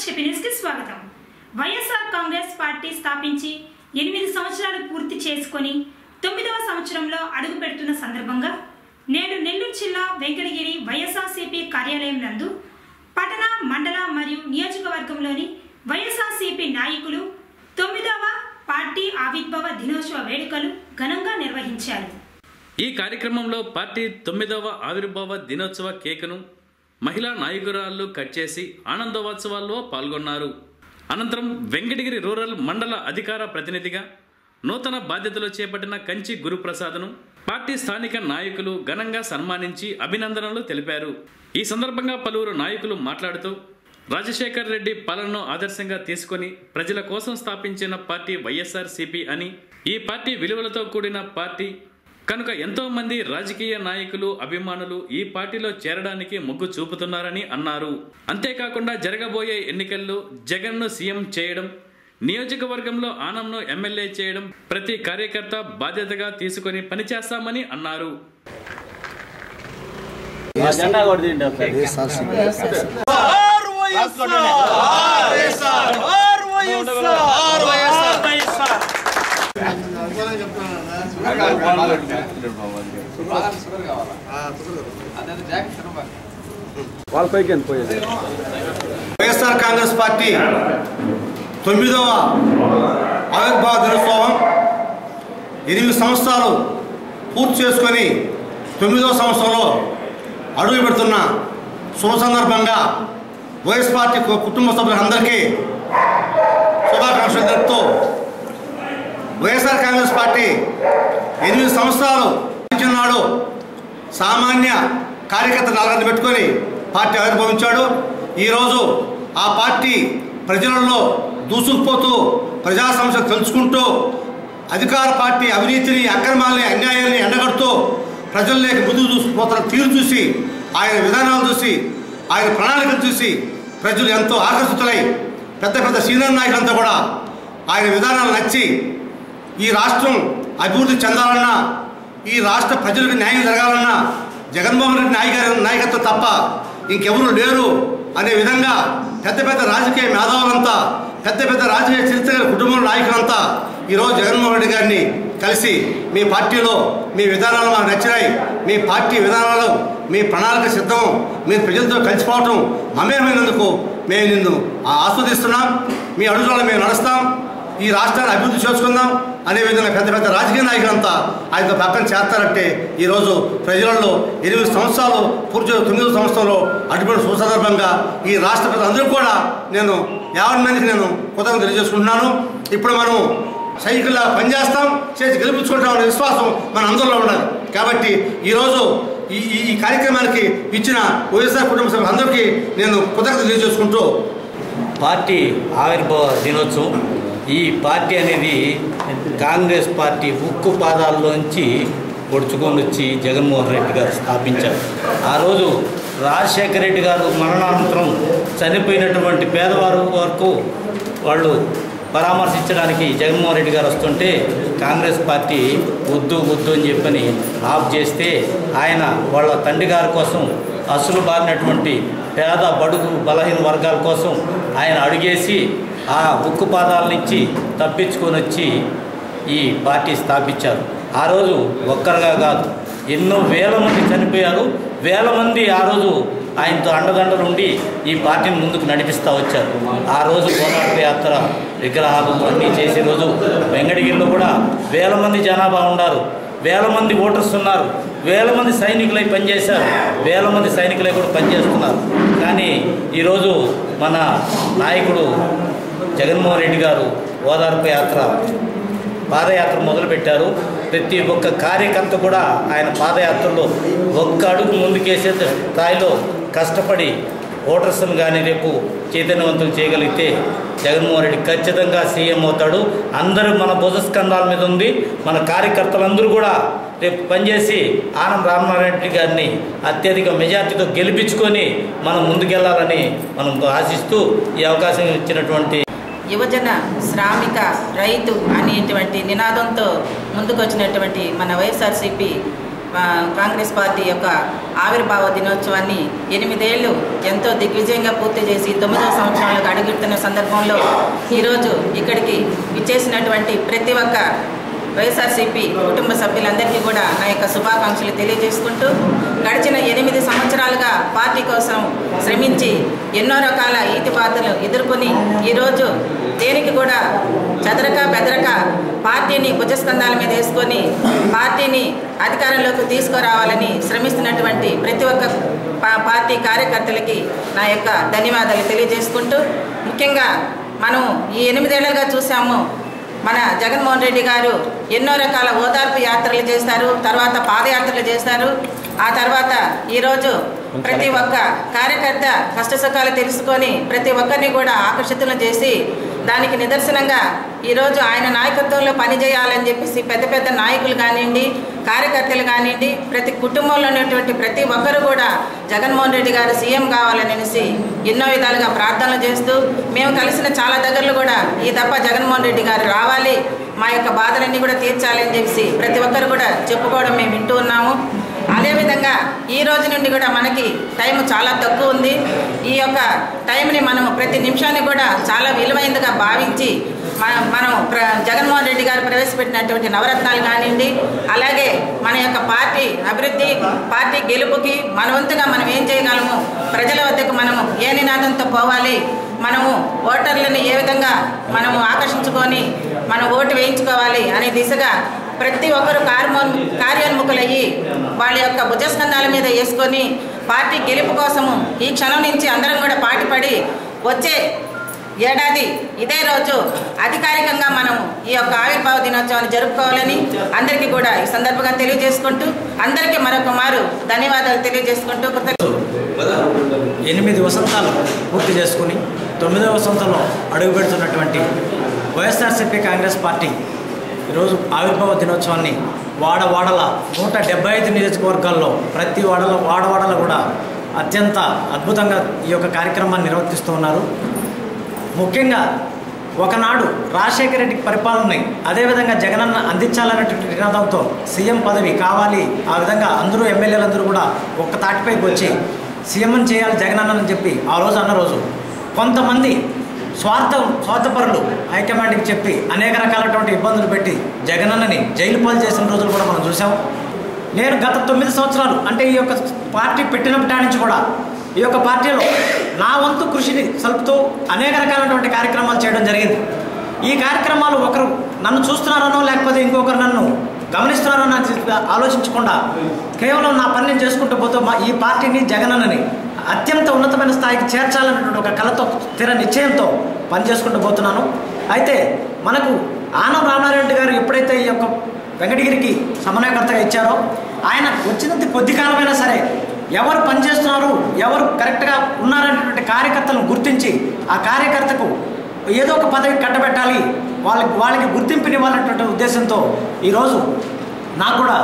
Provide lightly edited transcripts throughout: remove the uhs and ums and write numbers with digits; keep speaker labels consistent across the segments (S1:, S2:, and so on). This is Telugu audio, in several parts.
S1: చెప్పి న్యూస్ కి స్వాగతం. వైఎస్ఆర్ కాంగ్రెస్ పార్టీ స్థాపించి 8 సంవత్సరాలు పూర్తి చేసుకొని 9వ సంవత్సరంలో అడుగు పెడుతున్న సందర్భంగా నేడు నెల్లూరు జిల్లా వెంకటగిరి వైఎస్ఆర్సీపీ కార్యాలయం నందు పట్టణ, మండల మరియు నియోజకవర్గంలోని వైఎస్ఆర్సీపీ నాయకులు 9వ పార్టీ ఆవిర్భావ దినోత్సవ వేడుకలు ఘనంగా నిర్వహించారు.
S2: ఈ కార్యక్రమంలో పార్టీ 9వ ఆవిర్భావ దినోత్సవ కేకును మహిళా నాయకురాళ్లు కట్ చేసి ఆనందోత్సవాల్లో పాల్గొన్నారు. అనంతరం వెంకటగిరి రూరల్ మండల అధికార ప్రతినిధిగా నూతన బాధ్యతలు చేపట్టిన కంచి గురుప్రసాద్ను పార్టీ స్థానిక నాయకులు ఘనంగా సన్మానించి అభినందనలు తెలిపారు. ఈ సందర్భంగా పలువురు నాయకులు మాట్లాడుతూ రాజశేఖర్ రెడ్డి పాలనను ఆదర్శంగా తీసుకొని ప్రజల కోసం స్థాపించిన పార్టీ వైఎస్ఆర్సీపీ అని, ఈ పార్టీ విలువలతో కూడిన పార్టీ కనుక ఎంతో మంది రాజకీయ నాయకులు, అభిమానులు ఈ పార్టీలో చేరడానికి మొగ్గు చూపుతున్నారని అన్నారు. అంతేకాకుండా జరగబోయే ఎన్నికల్లో జగన్ను సీఎం చేయడం, నియోజకవర్గంలో ఆనంను ఎమ్మెల్యే చేయడం ప్రతి కార్యకర్త బాధ్యతగా తీసుకొని పనిచేస్తామని అన్నారు.
S3: వైఎస్ఆర్ కాంగ్రెస్ పార్టీ 9వ ఆవిర్భావ దినోత్సవం 8 సంవత్సరాలు పూర్తి చేసుకొని 9వ సంవత్సరంలో అడుగు పెడుతున్న శుభ సందర్భంగా వైఎస్ పార్టీ కుటుంబ సభ్యులందరికీ శుభాకాంక్షలు తెలుపుతూ వైఎస్ఆర్ కాంగ్రెస్ పార్టీ 8 సంవత్సరాలు నాడు సామాన్య కార్యకర్త నలగని పెట్టుకొని పార్టీ ఆవిర్భవించాడు. ఈరోజు ఆ పార్టీ ప్రజలలో దూసుకుపోతూ ప్రజా సమస్యలు తెలుసుకుంటూ అధికార పార్టీ అవినీతిని, అక్రమాలని, అన్యాయాన్ని ఎండగడుతూ ప్రజల్లోకి ముందుకు దూసుకుపోతున్న తీరు చూసి, ఆయన విధానాలు చూసి, ఆయన ప్రణాళికలు చూసి ప్రజలు ఎంతో ఆకర్షితులై పెద్ద పెద్ద సీనియర్ నాయకులంతా కూడా ఆయన విధానాలు నచ్చి ఈ రాష్ట్రం అభివృద్ధి చెందాలన్నా, ఈ రాష్ట్ర ప్రజలకు న్యాయం జరగాలన్నా జగన్మోహన్ రెడ్డి నాయకత్వం తప్ప ఇంకెవరూ లేరు అనే విధంగా పెద్ద పెద్ద రాజకీయ మేధావులంతా, పెద్ద పెద్ద రాజకీయ చరిత్ర కుటుంబం నాయకులంతా ఈరోజు జగన్మోహన్ రెడ్డి గారిని కలిసి మీ పార్టీలో మీ విధానాలు మాకు నచ్చినాయి, మీ పార్టీ విధానాలు, మీ ప్రణాళిక సిద్ధం, మీరు ప్రజలతో కలిసిపోవటం మమేమైనందుకు మేము నిన్ను ఆస్వాదిస్తున్నాం, మీ అడుగులో మేము నడుస్తాం, ఈ రాష్ట్రాన్ని అభివృద్ధి చేసుకుందాం అనే విధంగా పెద్ద పెద్ద రాజకీయ నాయకులంతా ఆయనతో పక్కన చేస్తారంటే ఈరోజు ప్రజలలో 8 సంవత్సరాలు పూర్తి 9వ సంవత్సరంలో అడ్డుపడిన శుభ సందర్భంగా ఈ రాష్ట్ర ప్రజలందరూ కూడా నేను 50 మందికి నేను కృతజ్ఞతలు తెలియజేసుకుంటున్నాను. ఇప్పుడు మనం సైకిల్లా పనిచేస్తాం, చేసి గెలిపించుకుంటాం అనే విశ్వాసం మన అందరిలో ఉండాలి. కాబట్టి ఈరోజు ఈ కార్యక్రమానికి ఇచ్చిన వైఎస్ఆర్ కుటుంబ సభ్యులందరికీ నేను కృతజ్ఞతలు తెలియజేసుకుంటూ
S4: పార్టీ ఆవిర్భావ దినోత్సవం, ఈ పార్టీ అనేది కాంగ్రెస్ పార్టీ ఉక్కు పాదాల్లోంచి పొడుచుకొని వచ్చి జగన్మోహన్ రెడ్డి గారు స్థాపించారు. ఆ రోజు రాజశేఖర రెడ్డి గారు మరణానంతరం చనిపోయినటువంటి పేదవారు వరకు వాళ్ళు పరామర్శించడానికి జగన్మోహన్ రెడ్డి గారు వస్తుంటే కాంగ్రెస్ పార్టీ వద్దు అని చెప్పని ఆఫ్ చేస్తే ఆయన వాళ్ళ తండ్రి గారి కోసం అసలు బారినటువంటి పేద, బడుగు, బలహీన వర్గాల కోసం ఆయన అడుగేసి ఆ ఉక్కు పాదాల నుంచి తప్పించుకొని వచ్చి ఈ పార్టీ స్థాపించారు. ఆ రోజు ఒక్కరుగా కాదు, ఎన్నో వేల మంది చనిపోయారు. వేల మంది ఆ రోజు ఆయనతో అండదండలు ఉండి ఈ పార్టీని ముందుకు నడిపిస్తూ వచ్చారు. ఆ రోజు పోరాట యాత్ర, విగ్రహాలు అన్నీ చేసే రోజు వెంకటగిరిలో కూడా వేల మంది జనాభా ఉన్నారు, వేల మంది ఓటర్స్ ఉన్నారు, వేల మంది సైనికులై పనిచేశారు, వేల మంది సైనికులై కూడా పనిచేస్తున్నారు. కానీ ఈరోజు మన నాయకుడు జగన్మోహన్ రెడ్డి గారు ఓదార్పు యాత్ర, పాదయాత్ర మొదలుపెట్టారు. ప్రతి ఒక్క కార్యకర్త కూడా ఆయన పాదయాత్రలో ఒక్క అడుగు ముందుకేసే స్థాయిలో కష్టపడి ఓటర్స్ను కానీ రేపు చైతన్యవంతులు చేయగలిగితే జగన్మోహన్ రెడ్డి ఖచ్చితంగా సీఎం అవుతాడు. అందరూ మన భుజస్కంధాల మీద ఉంది. మన కార్యకర్తలందరూ కూడా రేపు పనిచేసి ఆనం రామనారాయణ గారిని అత్యధిక మెజార్టీతో గెలిపించుకొని మనం ముందుకెళ్లాలని మనం ఆశిస్తూ ఈ అవకాశం ఇచ్చినటువంటి
S5: యువజన, శ్రామిక, రైతు అనేటువంటి నినాదంతో ముందుకొచ్చినటువంటి మన వైఎస్ఆర్సీపీ కాంగ్రెస్ పార్టీ యొక్క ఆవిర్భావ దినోత్సవాన్ని 8 ఏళ్ళు ఎంతో దిగ్విజయంగా పూర్తి చేసి 9వ సంవత్సరంలోకి అడుగుతున్న సందర్భంలో ఈరోజు ఇక్కడికి విచ్చేసినటువంటి ప్రతి ఒక్క వైఎస్ఆర్సీపీ కుటుంబ సభ్యులందరికీ కూడా నా యొక్క శుభాకాంక్షలు తెలియజేసుకుంటూ గడిచిన 8 సంవత్సరాలుగా పార్టీ కోసం శ్రమించి ఎన్నో రకాల ఈతిబాధలు ఎదుర్కొని ఈరోజు దేనికి కూడా చెదరక బెదరక పార్టీని భుజస్కంధాల మీద వేసుకొని పార్టీని అధికారంలోకి తీసుకురావాలని శ్రమిస్తున్నటువంటి ప్రతి ఒక్క పార్టీ కార్యకర్తలకి నా యొక్క ధన్యవాదాలు తెలియజేసుకుంటూ ముఖ్యంగా మనం ఈ 8 ఏళ్లుగా చూసాము మన జగన్మోహన్ రెడ్డి గారు ఎన్నో రకాల ఓదార్పు యాత్రలు చేశారు, తర్వాత పాదయాత్రలు చేశారు. ఆ తర్వాత ఈరోజు ప్రతి ఒక్క కార్యకర్త కష్టసుఖాలు తెలుసుకొని ప్రతి ఒక్కరిని కూడా ఆకర్షితులను చేసి దానికి నిదర్శనంగా ఈరోజు ఆయన నాయకత్వంలో పనిచేయాలని చెప్పేసి పెద్ద పెద్ద నాయకులు కానివ్వండి, కార్యకర్తలు కానివ్వండి, ప్రతి కుటుంబంలో ఉన్నటువంటి ప్రతి ఒక్కరు కూడా జగన్మోహన్ రెడ్డి గారు సీఎం కావాలనేసి ఎన్నో విధాలుగా ప్రార్థనలు చేస్తూ మేము కలిసిన చాలా దగ్గరలో కూడా ఈ దప్ప జగన్మోహన్ రెడ్డి గారు రావాలి, మా యొక్క బాధలన్నీ కూడా తీర్చాలని చెప్పేసి ప్రతి ఒక్కరు కూడా చెప్పుకోవడం మేము వింటూ ఉన్నాము. అదేవిధంగా ఈ రోజు నుండి కూడా మనకి టైం చాలా తక్కువ ఉంది. ఈ యొక్క టైంని మనం ప్రతి నిమిషాన్ని కూడా చాలా విలువైనదిగా భావించి మనం జగన్మోహన్ రెడ్డి గారు ప్రవేశపెట్టినటువంటి నవరత్నాలు కానివ్వండి, అలాగే మన యొక్క పార్టీ అభివృద్ధి, పార్టీ గెలుపుకి మన వంతుగా మనం ఏం చేయగలము, ప్రజల వద్దకు మనము ఏ నినాదంతో పోవాలి, మనము ఓటర్లను ఏ విధంగా మనము ఆకర్షించుకొని మనం ఓటు వేయించుకోవాలి అనే దిశగా ప్రతి ఒక్కరు కార్యోన్ముఖులయ్యి వాళ్ళ యొక్క భుజస్కంధాల మీద వేసుకొని పార్టీ గెలుపు కోసము ఈ క్షణం నుంచి అందరం కూడా పాటుపడి వచ్చే ఏడాది ఇదే రోజు అధికారికంగా మనం ఈ యొక్క ఆవిర్భావ దినోత్సవాన్ని జరుపుకోవాలని అందరికీ కూడా ఈ సందర్భంగా తెలియజేసుకుంటూ అందరికీ మరొక మారు ధన్యవాదాలు తెలియజేసుకుంటూ
S6: 8 వసంతాలు పూర్తి చేసుకుని 9వ వసంతంలో అడుగుపెడుతున్నటువంటి వైఎస్ఆర్సీపీ కాంగ్రెస్ పార్టీ ఈరోజు ఆవిర్భావ దినోత్సవాన్ని వాడవాడల 175 నియోజకవర్గాల్లో ప్రతి వాడవాడల కూడా అత్యంత అద్భుతంగా ఈ యొక్క కార్యక్రమాన్ని నిర్వర్తిస్తూ ఉన్నారు. ముఖ్యంగా ఒకనాడు రాజశేఖర రెడ్డికి పరిపాలనని అదేవిధంగా జగనన్న అందించాలనేటువంటి నినాదంతో సీఎం పదవి కావాలి, ఆ విధంగా అందరూ ఎమ్మెల్యేలందరూ కూడా ఒక్క తాటిపైకి వచ్చి సీఎంని చేయాలి జగనన్నని చెప్పి ఆ రోజు అన్న రోజు కొంతమంది స్వార్థపరులు హైకమాండ్కి చెప్పి అనేక రకాలైనటువంటి ఇబ్బందులు పెట్టి జగనన్నని జైలు పాలు చేసిన రోజులు కూడా మనం చూసాం. నేను గత 9 సంవత్సరాలు అంటే ఈ యొక్క పార్టీ పెట్టినప్పటి నుంచి కూడా ఈ యొక్క పార్టీలో నా వంతు కృషిని సలుపుతూ అనేక రకాలైనటువంటి కార్యక్రమాలు చేయడం జరిగింది. ఈ కార్యక్రమాలు ఒకరు నన్ను చూస్తున్నారనో లేకపోతే ఇంకొకరు నన్ను గమనిస్తున్నారో ఆలోచించకుండా కేవలం నా పని నేను చేసుకుంటూ పోతూ ఈ పార్టీని జగనన్నని అత్యంత ఉన్నతమైన స్థాయికి చేర్చాలనేటువంటి ఒక కళతో స్థిర నిశ్చయంతో పనిచేసుకుంటూ పోతున్నాను. అయితే మనకు ఆనం రామారెడ్డి గారు ఎప్పుడైతే ఈ యొక్క వెంకటగిరికి సమన్వయకర్తగా ఇచ్చారో ఆయన వచ్చినంత కొద్ది కాలమైనా సరే ఎవరు పనిచేస్తున్నారు, ఎవరు కరెక్ట్గా ఉన్నారనేటువంటి కార్యకర్తలను గుర్తించి ఆ కార్యకర్తకు ఏదో ఒక పదవి కట్టబెట్టాలి, వాళ్ళకి గుర్తింపునివ్వాలనేటువంటి ఉద్దేశంతో ఈరోజు నాకు కూడా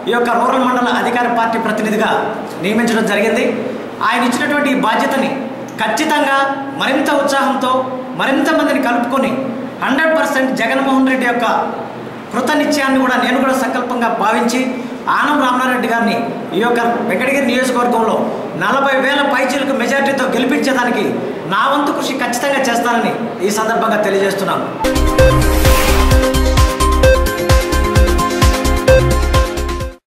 S6: ఈ యొక్క రూరల్ మండల అధికార పార్టీ ప్రతినిధిగా నియమించడం జరిగింది. ఆయన ఇచ్చినటువంటి ఈ బాధ్యతని ఖచ్చితంగా మరింత ఉత్సాహంతో మరింత మందిని కలుపుకొని 100% జగన్మోహన్ రెడ్డి యొక్క కృతనిశ్చయాన్ని కూడా నేను కూడా సంకల్పంగా భావించి ఆనం రామారెడ్డి గారిని ఈ యొక్క వెంకటగిరి నియోజకవర్గంలో 40,000 పైచీలకు మెజార్టీతో గెలిపించేదానికి నా వంతు కృషి ఖచ్చితంగా చేస్తానని ఈ సందర్భంగా తెలియజేస్తున్నాను.